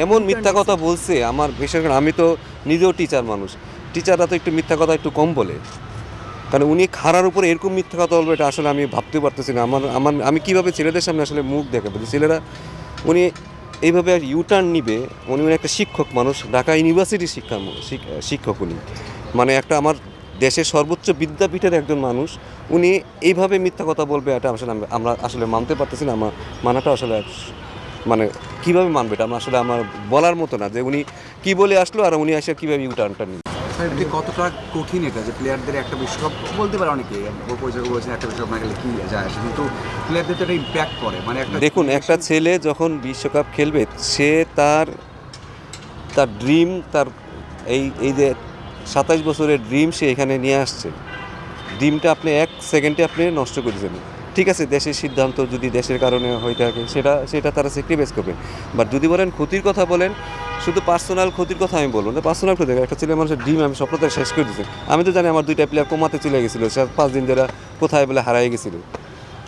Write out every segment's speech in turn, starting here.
এমন মিথ্যা কথা বলছে আমার বিশেষ করে আমি তো নিজেও টিচার মানুষ, টিচাররা তো একটু মিথ্যা কথা একটু কম বলে, কারণ উনি খাড়ার উপরে এরকম মিথ্যা কথা বলবে এটা আসলে আমি ভাবতেও পারতেছি না। আমার আমার আমি কীভাবে ছেলেদের সামনে আসলে মুখ দেখাবো যে ছেলেরা উনি এইভাবে ইউটার্ন নিবে। উনি একটা শিক্ষক মানুষ, ঢাকা ইউনিভার্সিটির শিক্ষক উনি, মানে একটা আমার দেশের সর্বোচ্চ বিদ্যাপীঠের একজন মানুষ, উনি এইভাবে মিথ্যা কথা বলবে এটা আসলে আমরা আসলে মানতে পারতেছি না। আমার মানাটা আসলে মানে কীভাবে মানবে এটা আমরা আসলে আমার বলার মতো না যে উনি কী বলে আসলো আর উনি আসলে কীভাবে ইউটার্নটা নিবে। এটি কতটা কঠিন এটা যে প্লেয়ারদের একটা বিশ্বকাপ বলতে পারে অনেকে পরিচয় বলছেন একটা বিশ্বকাপ না গেলে কী যায় আসে, কিন্তু প্লেয়ারদের তো একটা ইম্প্যাক্ট করে। মানে একটা দেখুন, একটা ছেলে যখন বিশ্বকাপ খেলবে সে তার তার ড্রিম, তার এই যে 27 বছরের ড্রিম সে এখানে নিয়ে আসছে, ড্রিমটা আপনি 1 সেকেন্ডে আপনি নষ্ট করে দিয়েছেন। ঠিক আছে, দেশের সিদ্ধান্ত যদি দেশের কারণে হয়ে থাকে সেটা তারা স্যাক্রিফাইস করবে। বাট যদি বলেন ক্ষতির কথা বলেন, শুধু পার্সোনাল ক্ষতির কথা আমি বলবো না, পার্সোনাল ক্ষতি একটা ছেলে মানুষের ড্রিম আমি স্বপ্নটা শেষ করে দিয়েছি। আমি তো জানি আমার 2টা প্লেয়ার কোমাতে চলে গেছিলো, সে 5 দিন ধরে কোথায় বলে হারাই গেছিলো,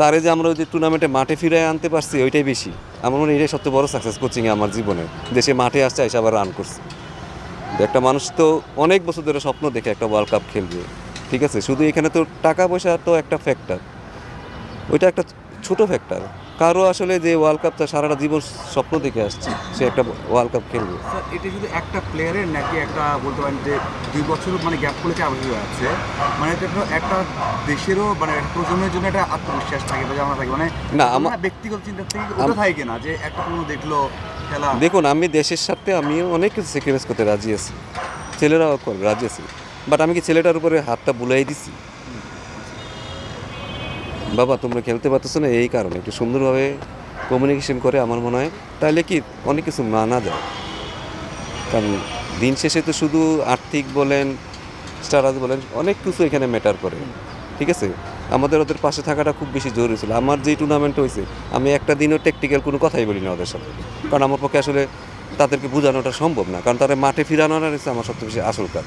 তারে যে আমরা ওই যে টুর্নামেন্টে মাঠে ফিরে আনতে পারছি ওইটাই বেশি। আমার মনে হয় এটাই সবচেয়ে বড় সাকসেস কোচিংয়ে আমার জীবনে, দেশে মাঠে আসছে এসে আবার রান করছে। একটা মানুষ তো অনেক বছর ধরে স্বপ্ন দেখে একটা ওয়ার্ল্ড কাপ খেলবে, ঠিক আছে, শুধু এখানে তো টাকা পয়সা তো একটা ফ্যাক্টর, ওইটা একটা ছোট ফ্যাক্টর। কারো আসলে যে ওয়ার্ল্ড কাপটা সারাটা জীবন স্বপ্ন দেখে আসছে সে একটা ওয়ার্ল্ড কাপ খেলবে। স্যার এটা শুধু একটা প্লেয়ারের নাকি একটা বলতে পারেন যে 2 বছর মানে গ্যাপ করলে আবশ্যক আছে, মানে এটা তো একটা দেশেরও মানে প্রজন্মের জন্য একটা আত্মবিশ্বাস থাকে বা জানা থাকে, মানে না আমার ব্যক্তিগত চিন্তা থেকে ওটা থাকে না যে একটা কোনো দেখলো খেলা। দেখুন, আমি দেশের সাথে আমিও অনেক কিছু স্যাক্রিফাইস করতে রাজি আছি, ছেলেরাও করে রাজি আছে, বাট আমি কি ছেলেটার উপরে হাতটা বুলাই দিছি, বাবা তোমরা খেলতে পারতেছো না এই কারণে একটু সুন্দরভাবে কমিউনিকেশন করে আমার মনে হয় তাহলে কি অনেক কিছু মানা যায়। কারণ দিন শেষে তো শুধু আর্থিক বলেন, স্টারাজ বলেন, অনেক কিছু এখানে ম্যাটার করে, ঠিক আছে। আমাদের ওদের পাশে থাকাটা খুব বেশি জরুরি ছিল। আমার যেই টুর্নামেন্ট হয়েছে আমি একটা দিনও টেকনিক্যাল কোনো কথাই বলি না ওদের সাথে, কারণ আমার পক্ষে আসলে তাদেরকে বোঝানোটা সম্ভব না, কারণ তারা মাঠে ফিরানোটা হচ্ছে আমার সবচেয়ে বেশি আসল কাজ।